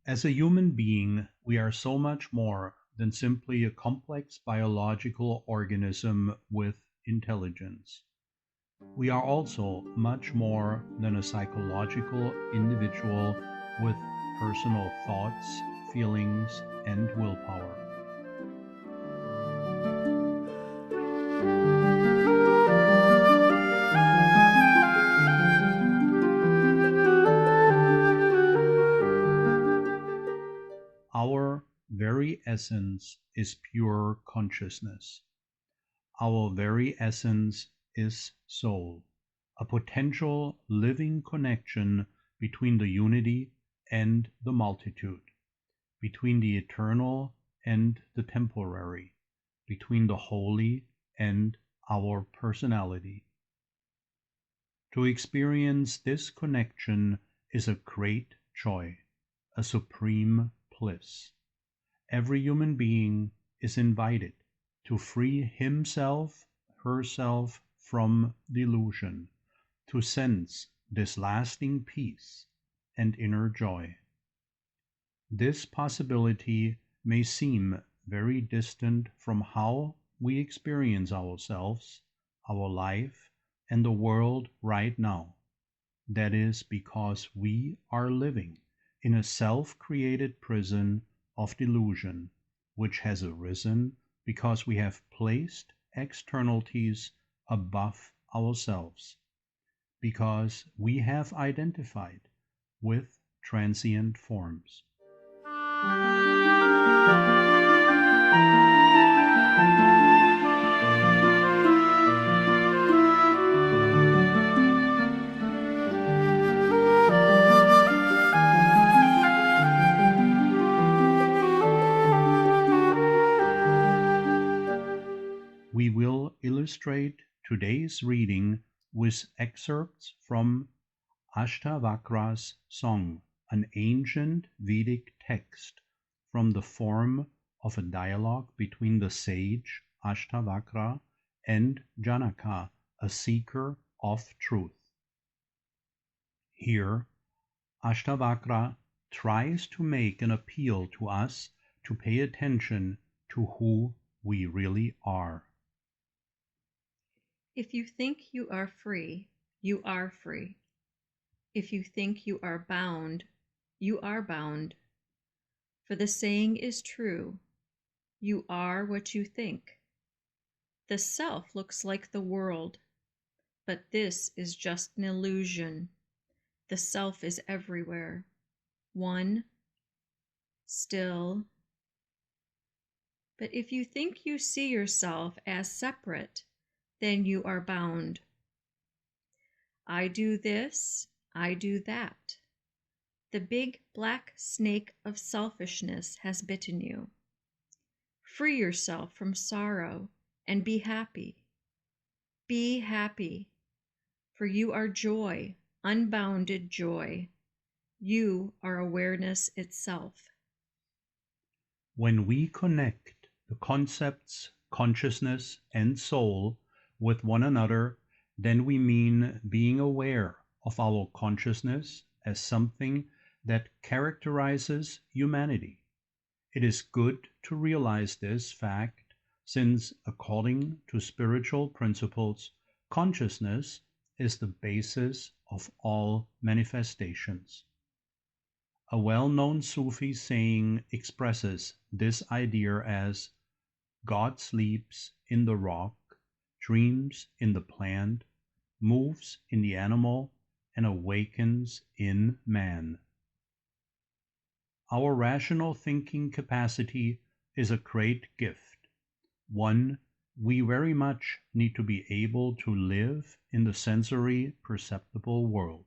As a human being, we are so much more than simply a complex biological organism with intelligence. We are also much more than a psychological individual with personal thoughts, feelings, and willpower. Our very essence is pure consciousness. Our very essence is soul, a potential living connection between the unity and the multitude, between the eternal and the temporary, between the holy and our personality. To experience this connection is a great joy, a supreme bliss. Every human being is invited to free himself, herself from delusion, to sense this lasting peace and inner joy. This possibility may seem very distant from how we experience ourselves, our life, and the world right now. That is because we are living in a self created prison of delusion, which has arisen because we have placed externalities above ourselves, because we have identified with transient forms. We will illustrate today's reading with excerpts from Ashtavakra's song, an ancient Vedic text from the form of a dialogue between the sage Ashtavakra and Janaka, a seeker of truth. Here, Ashtavakra tries to make an appeal to us to pay attention to who we really are. If you think you are free, you are free. If you think you are bound, you are bound. For the saying is true, you are what you think. The self looks like the world, but this is just an illusion. The self is everywhere, one, still. But if you think you see yourself as separate, then you are bound. I do this, I do that. The big black snake of selfishness has bitten you. Free yourself from sorrow and be happy. Be happy, for you are joy, unbounded joy. You are awareness itself. When we connect the concepts consciousness and soul with one another, then we mean being aware of our consciousness as something that characterizes humanity. It is good to realize this fact since, according to spiritual principles, consciousness is the basis of all manifestations. A well-known Sufi saying expresses this idea as God sleeps in the rock, dreams in the plant, moves in the animal, and awakens in man. Our rational thinking capacity is a great gift, one we very much need to be able to live in the sensory perceptible world.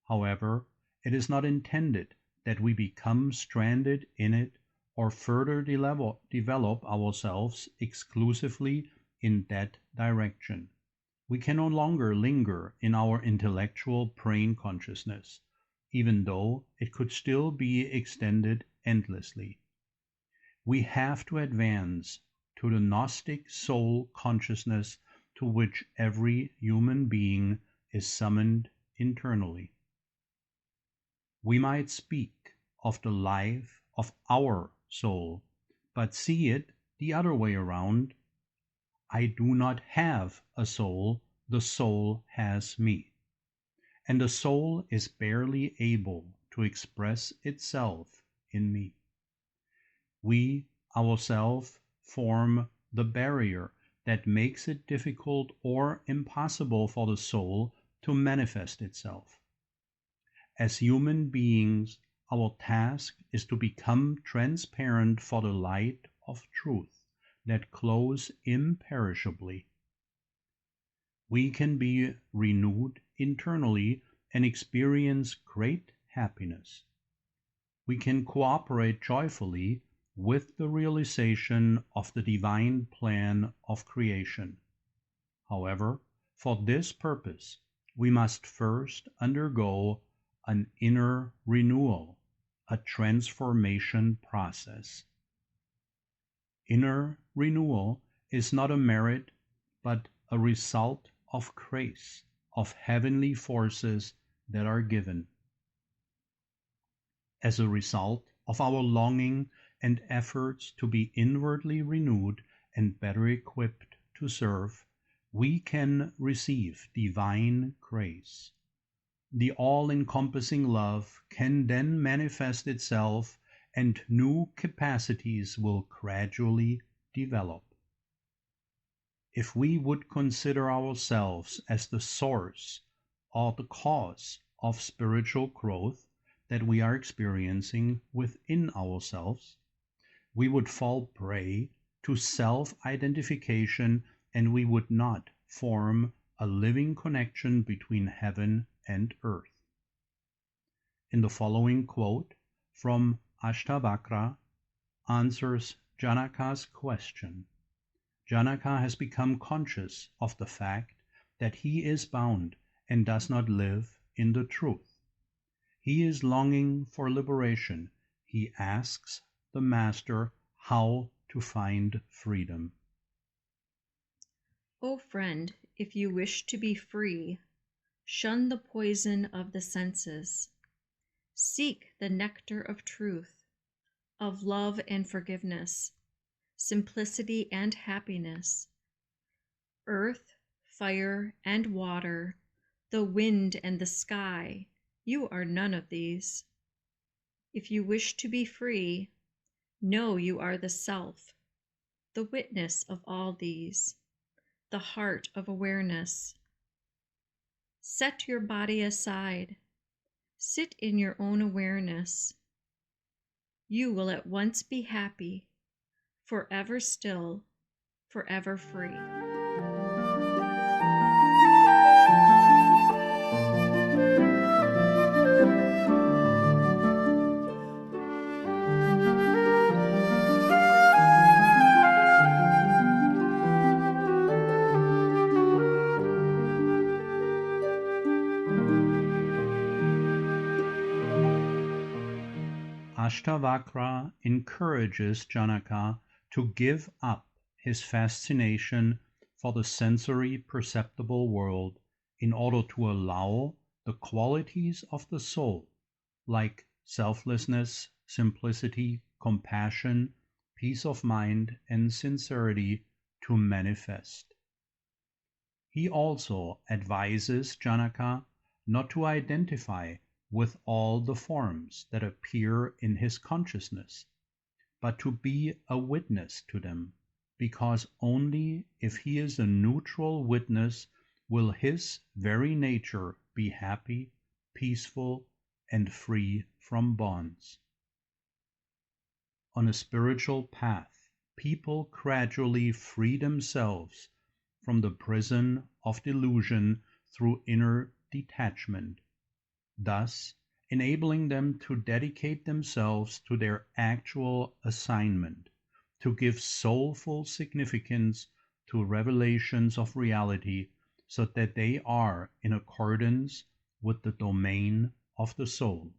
However, it is not intended that we become stranded in it or further develop ourselves exclusively in that direction. We can no longer linger in our intellectual brain consciousness, even though it could still be extended endlessly. We have to advance to the Gnostic soul consciousness to which every human being is summoned internally. We might speak of the life of our soul, but see it the other way around. I do not have a soul, the soul has me. And the soul is barely able to express itself in me. We ourselves form the barrier that makes it difficult or impossible for the soul to manifest itself. As human beings, our task is to become transparent for the light of truth that glows imperishably. We can be renewed internally and experience great happiness. We can cooperate joyfully with the realization of the divine plan of creation. However, for this purpose, we must first undergo an inner renewal, a transformation process. Inner renewal is not a merit, but a result of grace, of heavenly forces that are given. As a result of our longing and efforts to be inwardly renewed and better equipped to serve, we can receive divine grace. The all-encompassing love can then manifest itself, and new capacities will gradually develop. If we would consider ourselves as the source or the cause of spiritual growth that we are experiencing within ourselves, we would fall prey to self-identification, and we would not form a living connection between heaven and earth. In the following quote from Ashtavakra answers Janaka's question. Janaka has become conscious of the fact that he is bound and does not live in the truth. He is longing for liberation. He asks the Master how to find freedom. O friend, if you wish to be free, shun the poison of the senses. Seek the nectar of truth, of love and forgiveness, simplicity and happiness. Earth, fire, and water, the wind and the sky, you are none of these. If you wish to be free, know you are the self, the witness of all these, the heart of awareness. Set your body aside. Sit in your own awareness. You will at once be happy, forever still, forever free. Ashtavakra encourages Janaka to give up his fascination for the sensory perceptible world in order to allow the qualities of the soul, like selflessness, simplicity, compassion, peace of mind, and sincerity, to manifest. He also advises Janaka not to identify with all the forms that appear in his consciousness, but to be a witness to them, because only if he is a neutral witness will his very nature be happy, peaceful, and free from bonds. On a spiritual path, people gradually free themselves from the prison of delusion through inner detachment, thus enabling them to dedicate themselves to their actual assignment, to give soulful significance to revelations of reality, so that they are in accordance with the domain of the soul.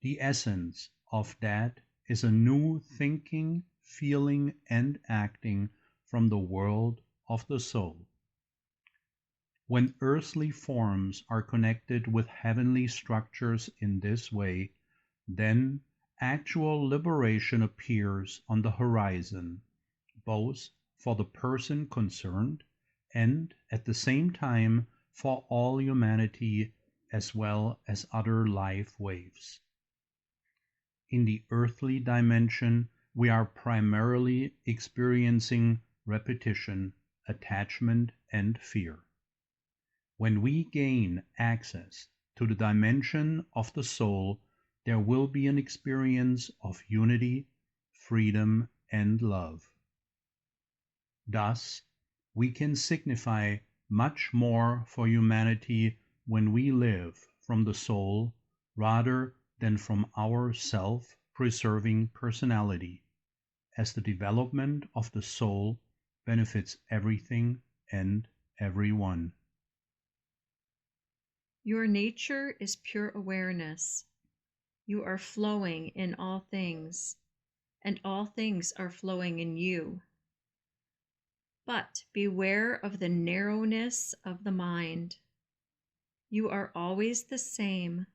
The essence of that is a new thinking, feeling, and acting from the world of the soul. When earthly forms are connected with heavenly structures in this way, then actual liberation appears on the horizon, both for the person concerned and at the same time for all humanity as well as other life waves. In the earthly dimension, we are primarily experiencing repetition, attachment, and fear. When we gain access to the dimension of the soul, there will be an experience of unity, freedom, and love. Thus, we can signify much more for humanity when we live from the soul rather than from our self-preserving personality, as the development of the soul benefits everything and everyone. Your nature is pure awareness. You are flowing in all things, and all things are flowing in you. But beware of the narrowness of the mind. You are always the same,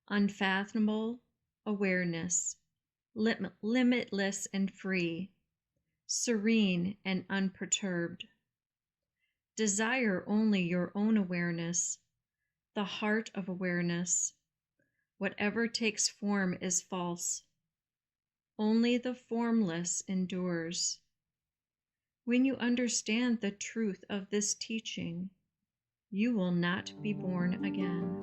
unfathomable awareness, limitless and free, serene and unperturbed. Desire only your own awareness, the heart of awareness. Whatever takes form is false. Only the formless endures. When you understand the truth of this teaching, you will not be born again.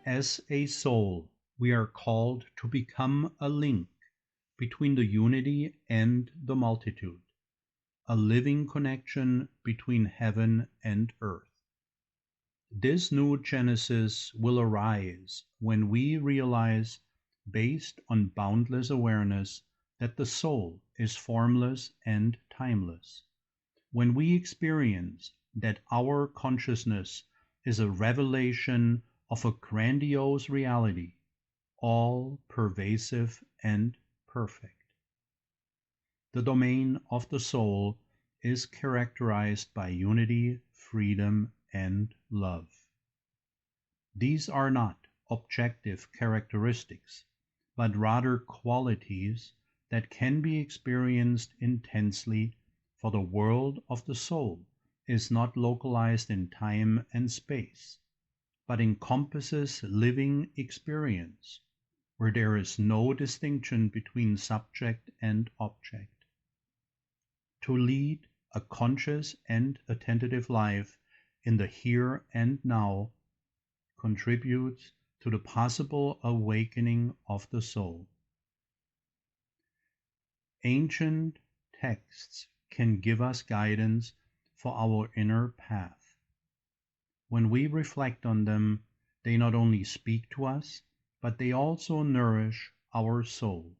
As a soul, we are called to become a link between the unity and the multitude, a living connection between heaven and earth. This new Genesis will arise when we realize, based on boundless awareness, that the soul is formless and timeless. When we experience that our consciousness is a revelation of a grandiose reality, all pervasive and perfect. The domain of the soul is characterized by unity, freedom, and love. These are not objective characteristics, but rather qualities that can be experienced intensely, for the world of the soul is not localized in time and space, but encompasses living experience, where there is no distinction between subject and object. To lead a conscious and attentive life in the here and now contributes to the possible awakening of the soul. Ancient texts can give us guidance for our inner path. When we reflect on them, they not only speak to us, but they also nourish our soul.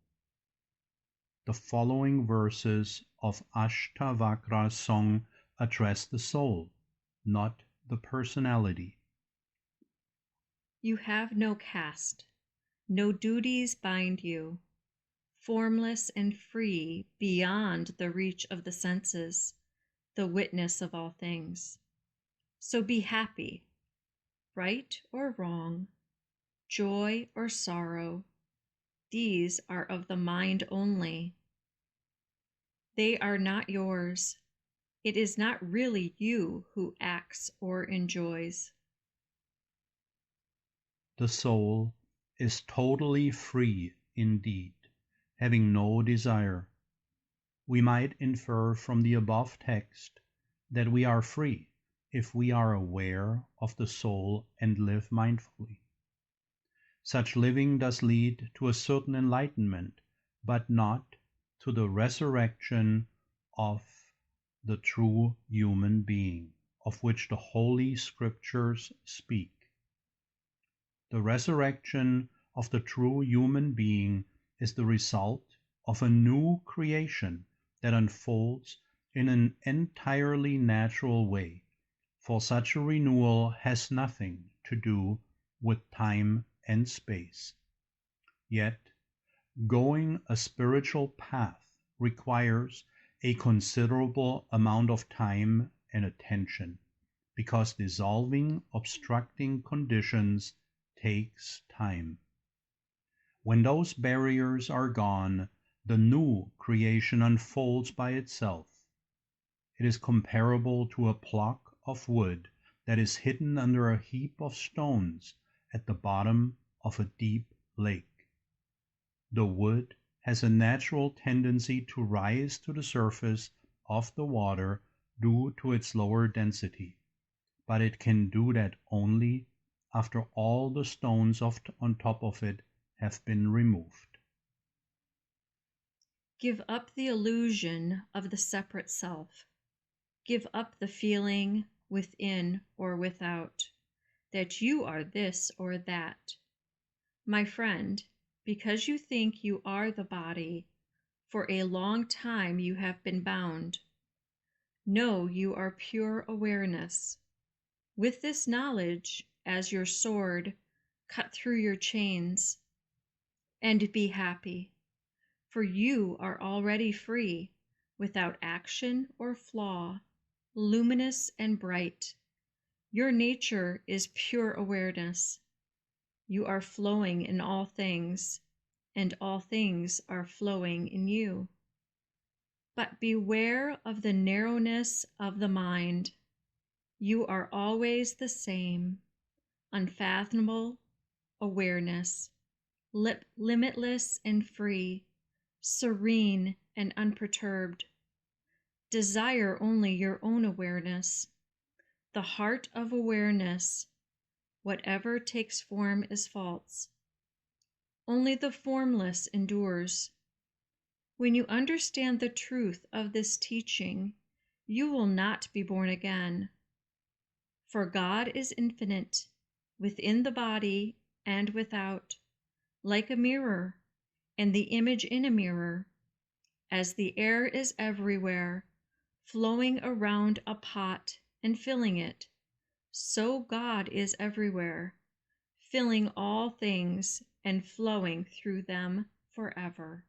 The following verses of Ashtavakra's song address the soul, not the personality. You have no caste, no duties bind you, formless and free beyond the reach of the senses, the witness of all things. So be happy, right or wrong, joy or sorrow. These are of the mind only. They are not yours. It is not really you who acts or enjoys. The soul is totally free indeed, having no desire. We might infer from the above text that we are free if we are aware of the soul and live mindfully. Such living does lead to a certain enlightenment, but not to the resurrection of the true human being, of which the Holy Scriptures speak. The resurrection of the true human being is the result of a new creation that unfolds in an entirely natural way, for such a renewal has nothing to do with time and space. Yet, going a spiritual path requires a considerable amount of time and attention, because dissolving obstructing conditions takes time. When those barriers are gone, the new creation unfolds by itself. It is comparable to a block of wood that is hidden under a heap of stones at the bottom of a deep lake. The wood has a natural tendency to rise to the surface of the water due to its lower density, but it can do that only after all the stones on top of it have been removed. Give up the illusion of the separate self. Give up the feeling within or without that you are this or that. My friend, because you think you are the body, for a long time you have been bound. Know you are pure awareness. With this knowledge, as your sword, cut through your chains, and be happy, for you are already free, without action or flaw, luminous and bright. Your nature is pure awareness. You are flowing in all things, and all things are flowing in you. But beware of the narrowness of the mind. You are always the same, unfathomable awareness, limitless and free, serene and unperturbed. Desire only your own awareness. The heart of awareness, whatever takes form is false. Only the formless endures. When you understand the truth of this teaching, you will not be born again. For God is infinite, within the body and without, like a mirror, and the image in a mirror. As the air is everywhere, flowing around a pot and filling it, so God is everywhere, filling all things and flowing through them forever.